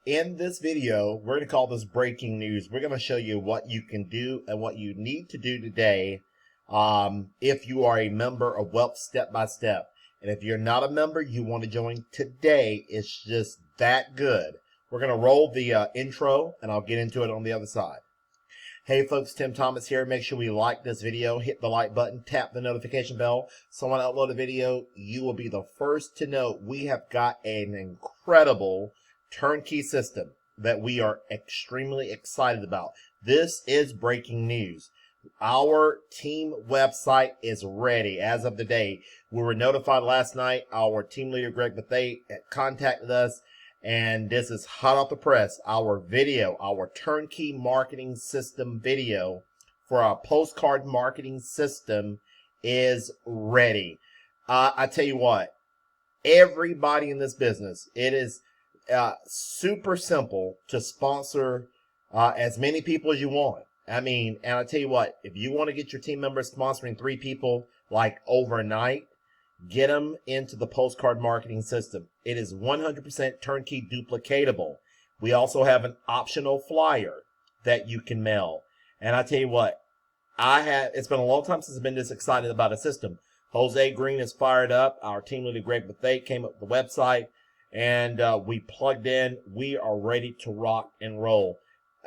In this video, we're going to call this breaking news. We're going to show you what you can do and what you need to do today if you are a member of Wealth Step by Step. And if you're not a member, you want to join today. It's just that good. We're going to roll the intro, and I'll get into it on the other side. Hey folks, Tim Thomas here. Make sure we like this video, hit the like button, tap the notification bell. So when I upload a video, you will be the first to know we have got an incredible turnkey system that we are extremely excited about. This is breaking news. Our team website is ready as of today. We were notified last night. Our team leader, Greg Bethay, contacted us, and this is hot off the press. Our video, our turnkey marketing system video for our postcard marketing system is ready. I tell you what, everybody in this business, it is super simple to sponsor as many people as you want. I mean, and I tell you what, if you want to get your team members sponsoring 3 people like overnight, get them into the postcard marketing system. It is 100% turnkey duplicatable. We also have an optional flyer that you can mail. And I tell you what, it's been a long time since I've been this excited about a system. Jose Green is fired up. Our team leader, Greg Bethay, came up with the website, and we plugged in. We are ready to rock and roll.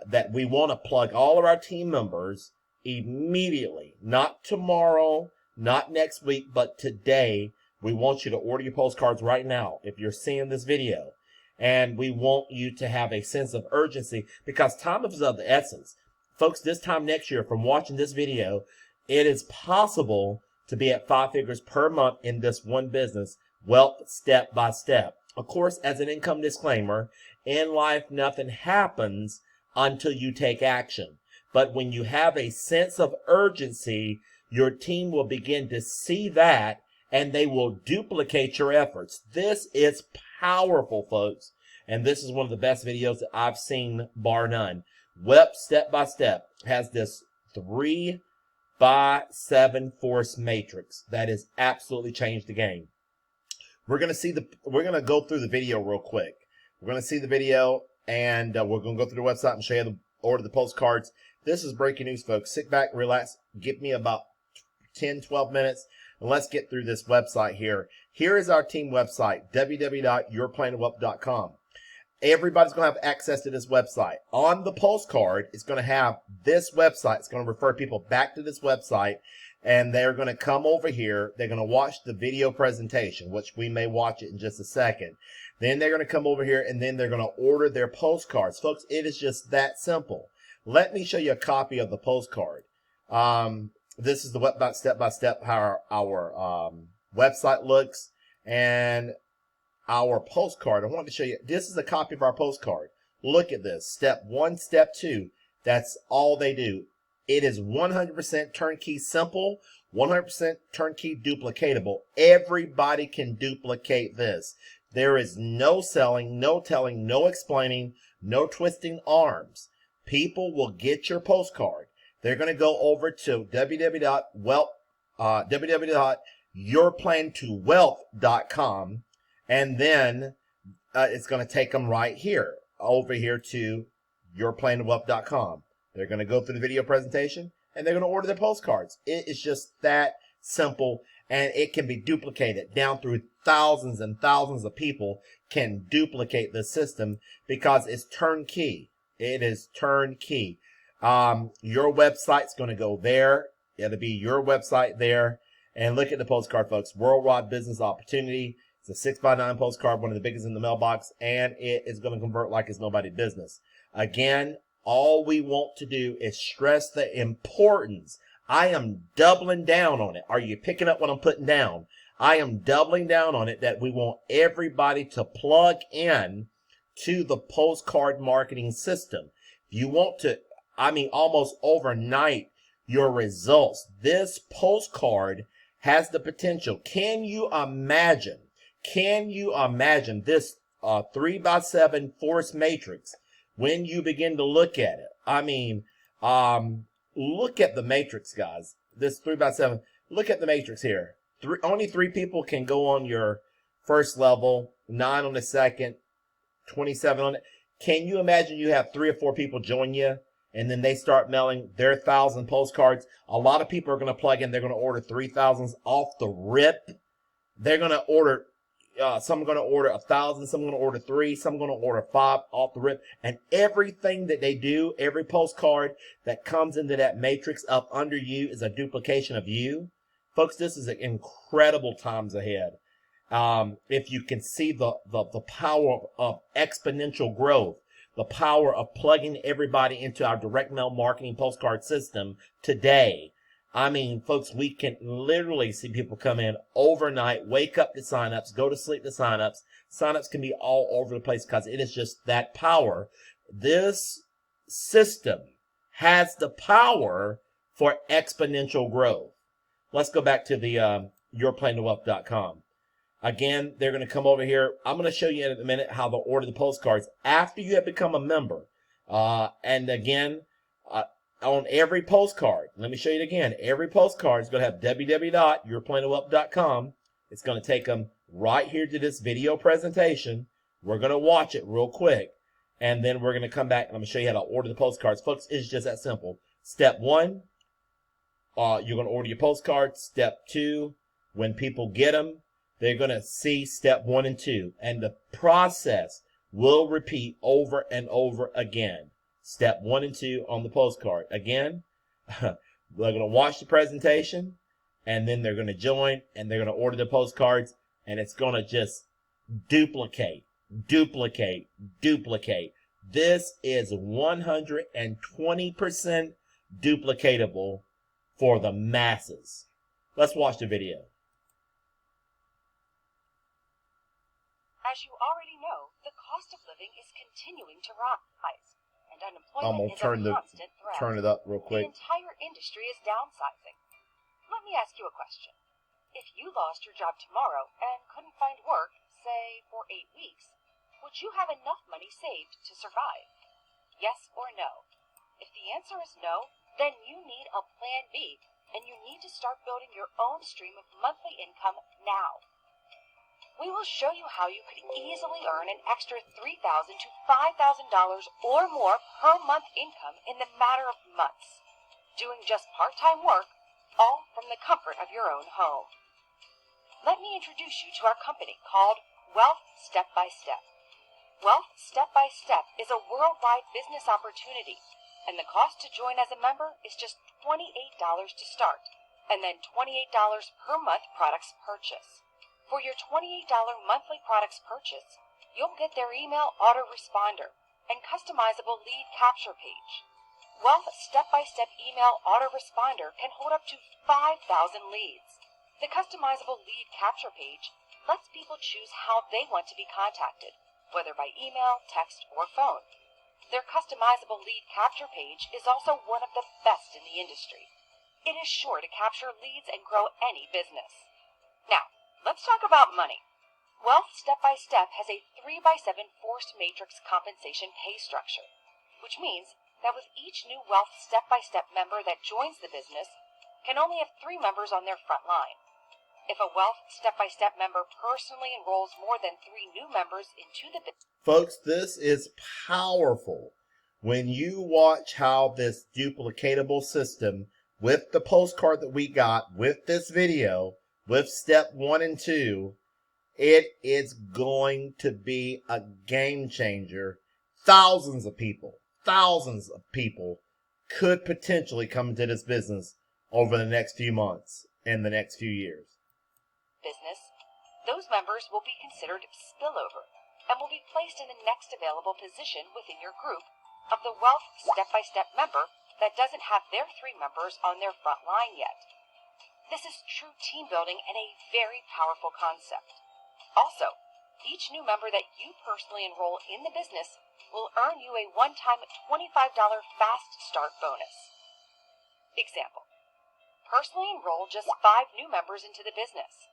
That we want to plug all of our team members immediately, not tomorrow, not next week, but today. We want you to order your postcards right now if you're seeing this video. And we want you to have a sense of urgency because time is of the essence. Folks, this time next year, from watching this video, it is possible to be at 5 figures per month in this one business, wealth step by step. Of course, as an income disclaimer, in life, nothing happens until you take action. But when you have a sense of urgency, your team will begin to see that, and they will duplicate your efforts. This is powerful, folks. And this is one of the best videos that I've seen, bar none. Web Step by Step has this 3x7 force matrix that has absolutely changed the game. We're going to go through the video real quick. We're going to see the video, and we're going to go through the website and show you order the postcards. This is breaking news, folks. Sit back, relax. Give me about 10, 12 minutes, and let's get through this website here. Here is our team website, www.yourplanofwealth.com. Everybody's going to have access to this website. On the postcard, it's going to have this website. It's going to refer people back to this website, and they're going to come over here. They're going to watch the video presentation, which we may watch it in just a second. Then they're going to come over here, and then they're going to order their postcards. Folks, it is just that simple. Let me show you a copy of the postcard. This is the step-by-step how our website looks, and our postcard. I wanted to show you. This is a copy of our postcard. Look at this. Step 1, step 2. That's all they do. It is 100% turnkey simple, 100% turnkey duplicatable. Everybody can duplicate this. There is no selling, no telling, no explaining, no twisting arms. People will get your postcard. They're going to go over to www.yourplantowealth.com, and then it's going to take them right here, over here to yourplantowealth.com. They're going to go through the video presentation, and they're going to order their postcards. It is just that simple, and it can be duplicated down through thousands and thousands of people can duplicate the system because it's turnkey. It is turnkey. Your website's going to go there. It'll be your website there. And look at the postcard, folks. Worldwide business opportunity. It's a 6x9 postcard, one of the biggest in the mailbox, and it is going to convert like it's nobody's business. Again, all we want to do is stress the importance. I am doubling down on it. Are you picking up what I'm putting down? I am doubling down on it that we want everybody to plug in to the postcard marketing system. If you want to, almost overnight your results, this postcard has the potential. Can you imagine this 3x7 force matrix when you begin to look at it? Look at the matrix, guys. This 3x7. Look at the matrix here. Only 3 people can go on your first level, 9 on the second, 27 on it. Can you imagine you have 3 or 4 people join you and then they start mailing their 1,000 postcards? A lot of people are going to plug in. They're going to order 3,000 off the rip. They're going to order, some are going to order 1,000, some are going to order 3, some are going to order 5 off the rip. And everything that they do, every postcard that comes into that matrix up under you is a duplication of you. Folks, this is incredible times ahead. If you can see the power of exponential growth, the power of plugging everybody into our direct mail marketing postcard system today. I mean, folks, we can literally see people come in overnight, wake up to signups, go to sleep to signups. Signups can be all over the place because it is just that power. This system has the power for exponential growth. Let's go back to the yourplantowealth.com. Again, they're going to come over here. I'm going to show you in a minute how to order the postcards after you have become a member. And again, on every postcard, let me show you it again. Every postcard is going to have www.yourplantowealth.com. It's going to take them right here to this video presentation. We're going to watch it real quick. And then we're going to come back and I'm going to show you how to order the postcards. Folks, it's just that simple. Step 1, you're going to order your postcards. Step 2, when people get them, they're going to see step 1 and 2. And the process will repeat over and over again. Step 1 and 2 on the postcard. Again, they're going to watch the presentation, and then they're going to join, and they're going to order the postcards, and it's going to just duplicate, duplicate, duplicate. This is 120% duplicatable for the masses. Let's watch the video. As you already know, the cost of living is continuing to rise. And I'm unemployment gonna is a constant threat. turn it up real quick. The entire industry is downsizing. Let me ask you a question. If you lost your job tomorrow and couldn't find work, say for 8 weeks, would you have enough money saved to survive? Yes or no? If the answer is no, then you need a plan B, and you need to start building your own stream of monthly income now. We will show you how you could easily earn an extra $3,000 to $5,000 or more per month income in the matter of months, doing just part-time work, all from the comfort of your own home. Let me introduce you to our company called Wealth Step by Step. Wealth Step by Step is a worldwide business opportunity, and the cost to join as a member is just $28 to start, and then $28 per month products purchase. For your $28 monthly products purchase, you'll get their email autoresponder and customizable lead capture page. Wealth Step-by-Step email autoresponder can hold up to 5,000 leads. The customizable lead capture page lets people choose how they want to be contacted, whether by email, text, or phone. Their customizable lead capture page is also one of the best in the industry. It is sure to capture leads and grow any business. Now, let's talk about money. Wealth Step by Step has a 3x7 forced matrix compensation pay structure, which means that with each new Wealth Step by Step member that joins the business, can only have 3 members on their front line. If a Wealth Step by Step member personally enrolls more than 3 new members into the business. Folks, this is powerful. When you watch how this duplicatable system with the postcard that we got with this video, with step 1 and 2, it is going to be a game changer. Thousands of people could potentially come into this business over the next few months and the next few years. Those members will be considered spillover and will be placed in the next available position within your group of the Wealth Step-by-Step member that doesn't have their 3 members on their front line yet. This is true team building and a very powerful concept. Also, each new member that you personally enroll in the business will earn you a one-time $25 fast start bonus. Example: personally enroll just 5 new members into the business.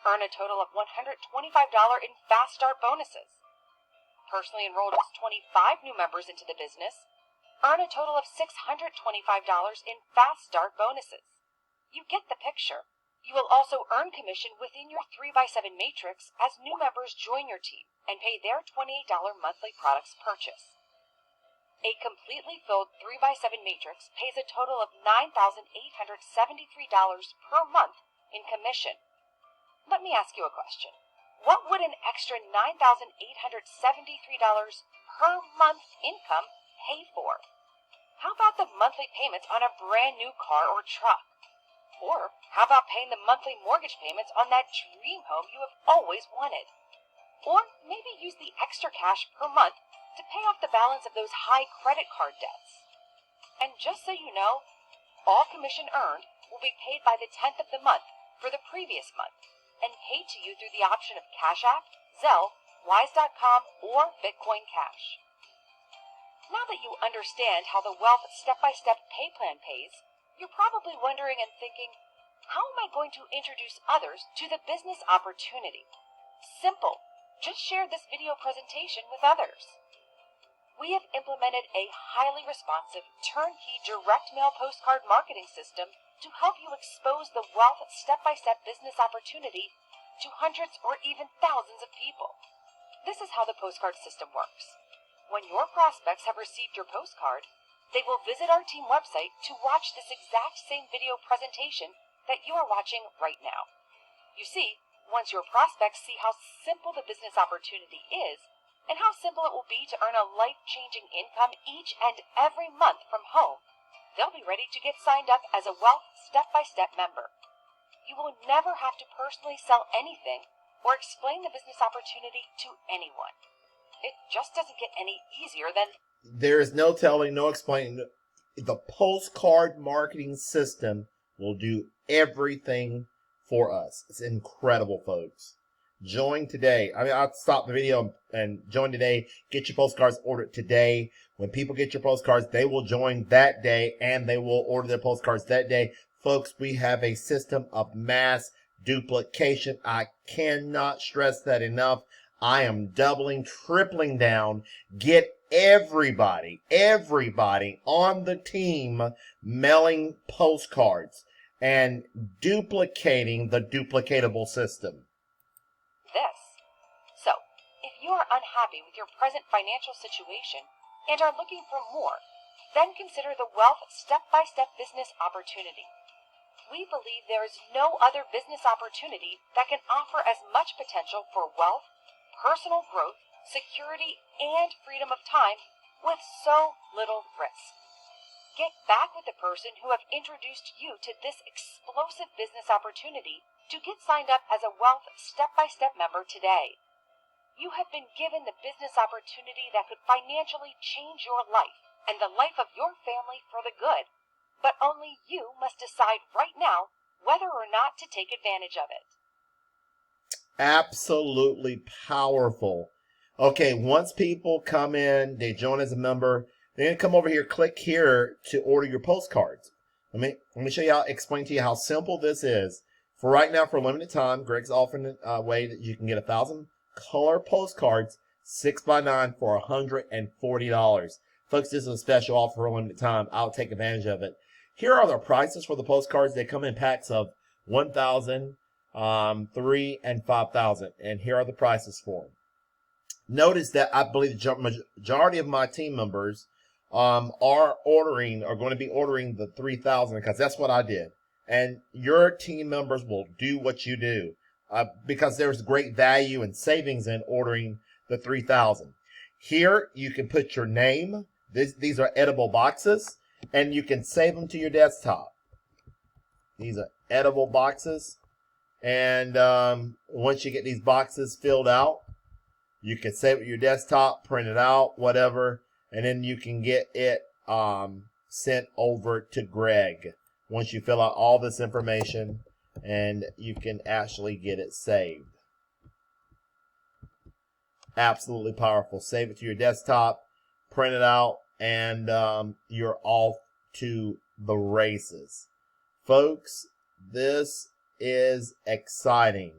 Earn a total of $125 in fast start bonuses. Personally enroll just 25 new members into the business. Earn a total of $625 in fast start bonuses. You get the picture. You will also earn commission within your 3x7 matrix as new members join your team and pay their $28 monthly products purchase. A completely filled 3x7 matrix pays a total of $9,873 per month in commission. Let me ask you a question. What would an extra $9,873 per month income pay for? How about the monthly payments on a brand new car or truck? Or how about paying the monthly mortgage payments on that dream home you have always wanted? Or maybe use the extra cash per month to pay off the balance of those high credit card debts. And just so you know, all commission earned will be paid by the 10th of the month for the previous month and paid to you through the option of Cash App, Zelle, Wise.com, or Bitcoin Cash. Now that you understand how the Wealth Step-by-Step Pay Plan pays, you're probably wondering and thinking, how am I going to introduce others to the business opportunity? Simple. Just share this video presentation with others. We have implemented a highly responsive, turnkey direct mail postcard marketing system to help you expose the Wealth Step-by-Step business opportunity to hundreds or even thousands of people. This is how the postcard system works. When your prospects have received your postcard, they will visit our team website to watch this exact same video presentation that you are watching right now. You see, once your prospects see how simple the business opportunity is and how simple it will be to earn a life-changing income each and every month from home, they'll be ready to get signed up as a Wealth Step-by-Step member. You will never have to personally sell anything or explain the business opportunity to anyone. It just doesn't get any easier than... There is no telling, no explaining. The postcard marketing system will do everything for us. It's incredible, folks. Join today. I'll stop the video and join today. Get your postcards ordered today. When people get your postcards, they will join that day and they will order their postcards that day. Folks, we have a system of mass duplication. I cannot stress that enough. I am doubling, tripling down. Get everybody on the team mailing postcards and duplicating the duplicatable system. So, if you are unhappy with your present financial situation and are looking for more, then consider the Wealth Step-by-Step business opportunity. We believe there is no other business opportunity that can offer as much potential for wealth, personal growth, security, and freedom of time with so little risk. Get back with the person who have introduced you to this explosive business opportunity to get signed up as a Wealth Step-by-Step member today. You have been given the business opportunity that could financially change your life and the life of your family for the good, but only you must decide right now whether or not to take advantage of it. Absolutely powerful. Okay, once people come in, they join as a member, they're going to come over here, click here to order your postcards. Let me show you explain to you how simple this is. For right now, for a limited time, Greg's offering a way that you can get 1,000 color postcards, 6x9 for $140. Folks, this is a special offer for a limited time. I'll take advantage of it. Here are the prices for the postcards. They come in packs of 1,000, 3, and 5,000. And here are the prices for them. Notice that I believe the majority of my team members are going to be ordering the 3,000 because that's what I did. And your team members will do what you do because there's great value and savings in ordering the 3,000. Here you can put your name. These are edible boxes, and you can save them to your desktop. These are edible boxes, and once you get these boxes filled out, you can save it to your desktop, print it out, whatever, and then you can get it sent over to Greg once you fill out all this information, and you can actually get it saved. Absolutely powerful. Save it to your desktop, print it out, and you're off to the races. Folks, this is exciting.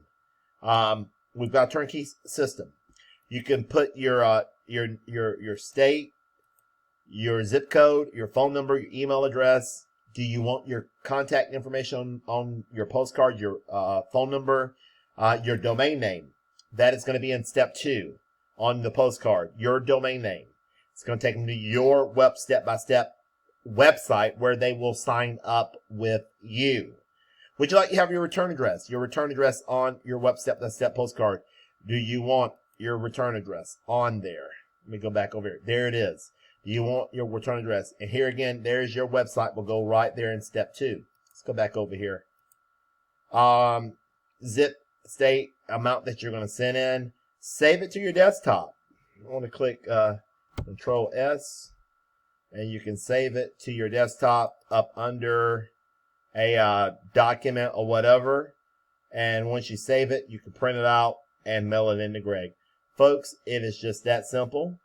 We've got a turnkey system. You can put your state, your zip code, your phone number, your email address, Do you want your contact information on your postcard, your phone number, your domain name? That is going to be in step 2 on the postcard, your domain name. It's going to take them to your web step-by-step website where they will sign up with you. Would you like to have your return address? Your return address on your web step-by-step postcard. Do you want your return address on there? Let me go back over here. There it is. Do you want your return address? And here again, there's your website. We'll go right there in step 2. Let's go back over here. Zip, state, amount that you're going to send in. Save it to your desktop. I want to click Control S, and you can save it to your desktop up under a document or whatever. And once you save it, you can print it out and mail it in to Greg. Folks, it is just that simple.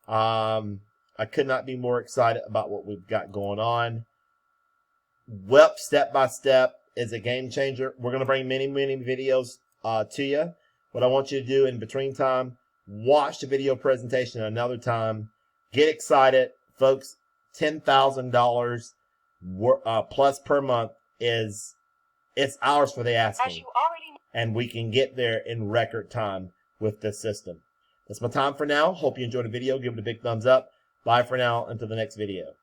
I could not be more excited about what we've got going on. Web Step by Step is a game changer. We're going to bring many, many videos to you. What I want you to do in between time, watch the video presentation another time. Get excited. Folks, $10,000 plus per month it's ours for the asking. As you already know. And we can get there in record time with this system. That's my time for now. Hope you enjoyed the video. Give it a big thumbs up. Bye for now. Until the next video.